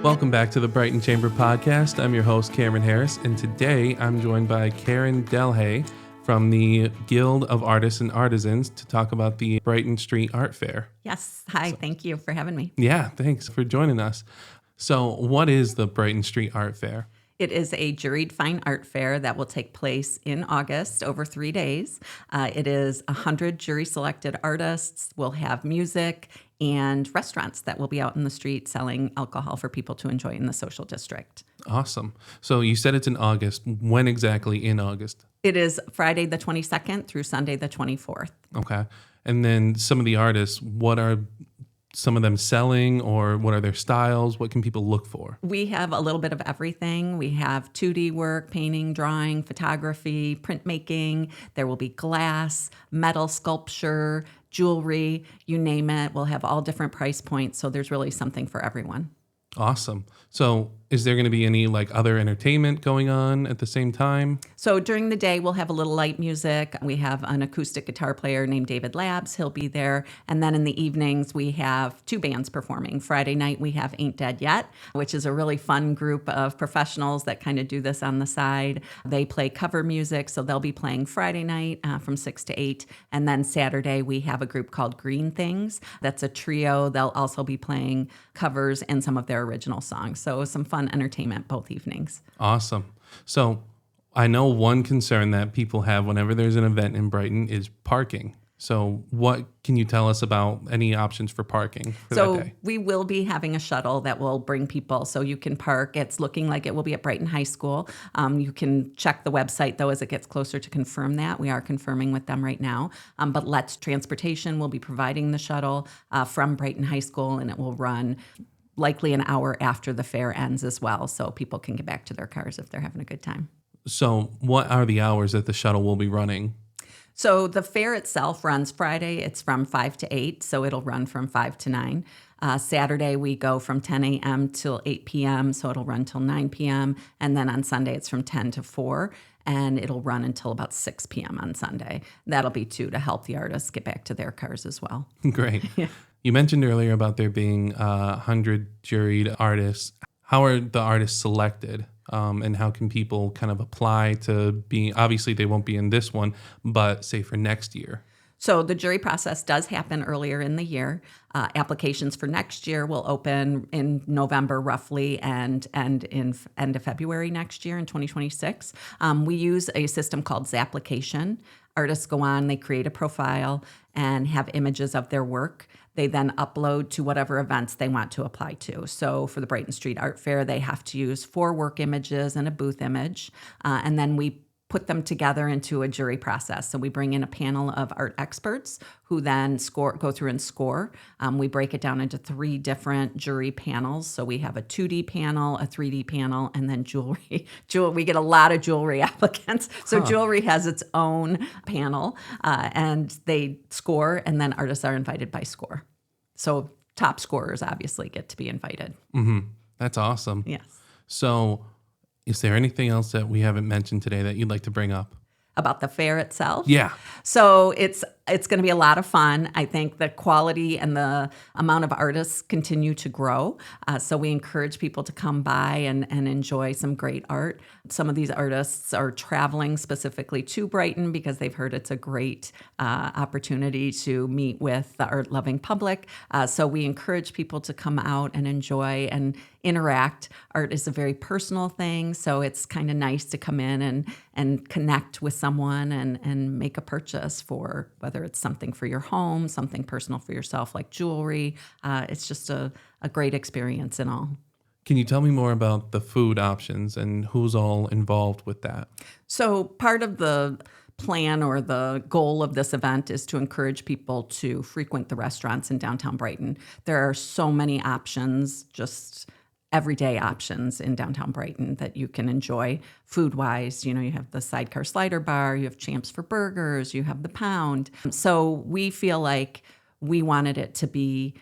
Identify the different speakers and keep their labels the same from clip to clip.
Speaker 1: Welcome back to the Brighton Chamber Podcast. I'm your host, Cameron Harris, and today I'm joined by Karen Delhay from the Guild of Artists and Artisans to talk about the Brighton Street Art Fair.
Speaker 2: Yes. Hi. Thank you for having me.
Speaker 1: Yeah, thanks for joining us. So what is the Brighton Street Art Fair?
Speaker 2: It is a juried fine art fair that will take place in August over 3 days. It is 100 jury-selected artists. We'll have music and restaurants that will be out in the street selling alcohol for people to enjoy in the social district.
Speaker 1: Awesome. So you said it's in August. When exactly in August?
Speaker 2: It is Friday the 22nd through Sunday the 24th.
Speaker 1: Okay. And then some of the artists, what are some of them selling, or what are their styles? What can people look for?
Speaker 2: We have a little bit of everything. We have 2D work, painting, drawing, photography, printmaking. There will be glass, metal sculpture, jewelry, you name it. We'll have all different price points, so there's really something for everyone.
Speaker 1: Awesome. So is there going to be any other entertainment going on at the same time?
Speaker 2: So during the day, we'll have a little light music. We have an acoustic guitar player named David Labs. He'll be there. And then in the evenings, we have 2 bands performing. Friday night, we have Ain't Dead Yet, which is a really fun group of professionals that kind of do this on the side. They play cover music, so they'll be playing Friday night from 6 to 8. And then Saturday, we have a group called Green Things. That's a trio. They'll also be playing covers and some of their original songs. So some fun entertainment both evenings.
Speaker 1: Awesome. So I know one concern that people have whenever there's an event in Brighton is parking. So what can you tell us about any options for parking for that day?
Speaker 2: We will be having a shuttle that will bring people so you can park. It's looking like it will be at Brighton High School. You can check the website, though, as it gets closer to confirm that. We are confirming with them right now. But Let's Transportation will be providing the shuttle from Brighton High School, and it will run likely an hour after the fair ends as well, so people can get back to their cars if they're having a good time.
Speaker 1: So what are the hours that the shuttle will be running?
Speaker 2: So the fair itself runs Friday. It's from 5 to 8, so it'll run from 5 to 9. Saturday, we go from 10 a.m. till 8 p.m., so it'll run till 9 p.m. And then on Sunday, it's from 10 to 4, and it'll run until about 6 p.m. on Sunday. That'll be to help the artists get back to their cars as well.
Speaker 1: Great.
Speaker 2: Yeah.
Speaker 1: You mentioned earlier about there being 100 juried artists. How are the artists selected? And how can people kind of apply to be, obviously they won't be in this one, but say for next year?
Speaker 2: So the jury process does happen earlier in the year. Applications for next year will open in November roughly and in end of February next year in 2026. We use a system called Zapplication. Artists go on, they create a profile and have images of their work. They then upload to whatever events they want to apply to. So for the Brighton Street Art Fair, they have to use 4 work images and a booth image. And then we put them together into a jury process. So we bring in a panel of art experts who then go through and score. We break it down into 3 different jury panels. So we have a 2D panel, a 3D panel, and then jewelry. We get a lot of jewelry applicants. So jewelry has its own panel, and they score, and then artists are invited by score. So top scorers obviously get to be invited.
Speaker 1: Mm-hmm. That's awesome.
Speaker 2: Yes.
Speaker 1: So is there anything else that we haven't mentioned today that you'd like to bring up?
Speaker 2: About the fair itself?
Speaker 1: Yeah.
Speaker 2: So it's going to be a lot of fun. I think the quality and the amount of artists continue to grow. So we encourage people to come by and enjoy some great art. Some of these artists are traveling specifically to Brighton because they've heard it's a great opportunity to meet with the art-loving public. So we encourage people to come out and enjoy and interact. Art is a very personal thing, so it's kind of nice to come in and connect with someone and make a purchase for whether it's something for your home, something personal for yourself like jewelry. It's just a great experience in all.
Speaker 1: Can you tell me more about the food options and who's all involved with that?
Speaker 2: So part of the plan or the goal of this event is to encourage people to frequent the restaurants in downtown Brighton. There are so many options, just everyday options in downtown Brighton that you can enjoy food-wise. You know, you have the Sidecar Slider Bar, you have Champs for Burgers, you have the Pound. So we feel like we wanted it to be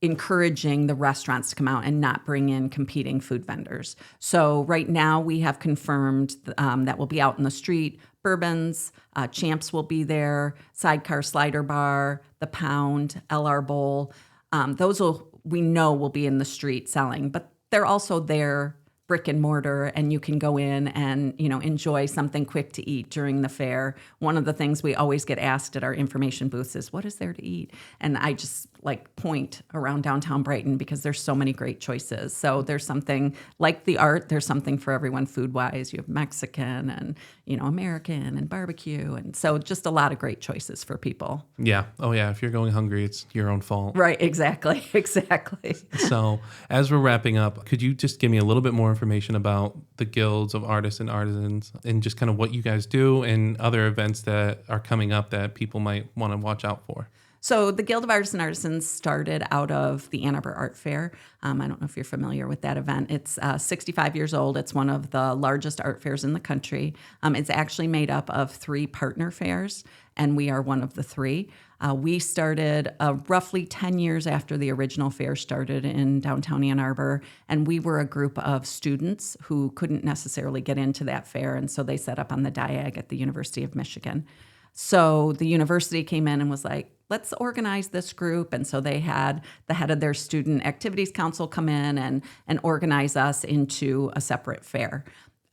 Speaker 2: encouraging the restaurants to come out and not bring in competing food vendors. So right now we have confirmed that we'll be out in the street. Bourbons, Champs will be there, Sidecar Slider Bar, the Pound, LR Bowl. Those we know will be in the street selling, but they're also there brick and mortar, and you can go in and, enjoy something quick to eat during the fair. One of the things we always get asked at our information booths is, what is there to eat? And I just point around downtown Brighton because there's so many great choices. So there's something like the art, there's something for everyone food wise. You have Mexican and, American and barbecue. And so just a lot of great choices for people.
Speaker 1: Yeah. Oh yeah. If you're going hungry, it's your own fault.
Speaker 2: Right. Exactly. Exactly.
Speaker 1: So as we're wrapping up, could you just give me a little bit more information about the guilds of artists and artisans and just kind of what you guys do and other events that are coming up that people might want to watch out for?
Speaker 2: So the Guild of Artists and Artisans started out of the Ann Arbor Art Fair. I don't know if you're familiar with that event. It's 65 years old. It's one of the largest art fairs in the country. It's actually made up of 3 partner fairs, and we are one of the 3. We started roughly 10 years after the original fair started in downtown Ann Arbor, and we were a group of students who couldn't necessarily get into that fair, and so they set up on the Diag at the University of Michigan. So the university came in and was like, let's organize this group. And so they had the head of their student activities council come in and organize us into a separate fair.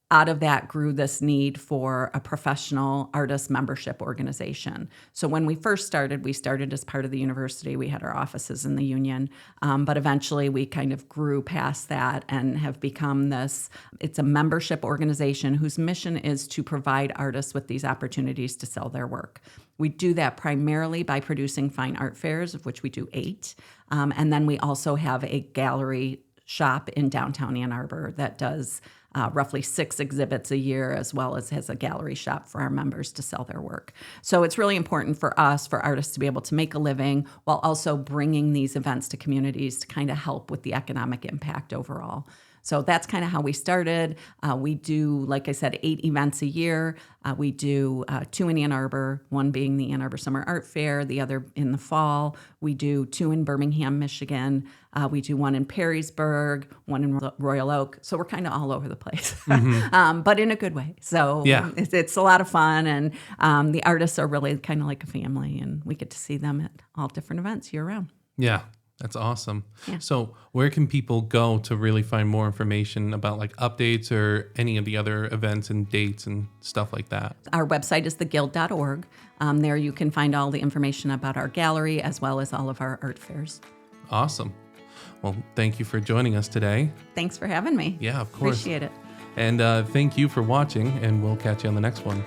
Speaker 2: Out of that grew this need for a professional artist membership organization. So when we first started, we started as part of the university. We had our offices in the union, but eventually we kind of grew past that and have become it's a membership organization whose mission is to provide artists with these opportunities to sell their work. We do that primarily by producing fine art fairs, of which we do 8. And then we also have a gallery shop in downtown Ann Arbor that does roughly 6 exhibits a year, as well as has a gallery shop for our members to sell their work. So it's really important for us, for artists to be able to make a living while also bringing these events to communities to kind of help with the economic impact overall. So that's kind of how we started. We do, like I said, 8 events a year. We do 2 in Ann Arbor, one being the Ann Arbor Summer Art Fair, the other in the fall. We do 2 in Birmingham, Michigan. We do 1 in Perrysburg, 1 in Royal Oak. So we're kind of all over the place, but in a good way. So
Speaker 1: Yeah.
Speaker 2: it's a lot of fun. And the artists are really kind of like a family, and we get to see them at all different events year round.
Speaker 1: Yeah. That's awesome.
Speaker 2: Yeah.
Speaker 1: So where can people go to really find more information about updates or any of the other events and dates and stuff like that?
Speaker 2: Our website is theguild.org. There you can find all the information about our gallery as well as all of our art fairs.
Speaker 1: Awesome. Well, thank you for joining us today.
Speaker 2: Thanks for having me.
Speaker 1: Yeah, of course.
Speaker 2: Appreciate it.
Speaker 1: And thank you for watching, and we'll catch you on the next one.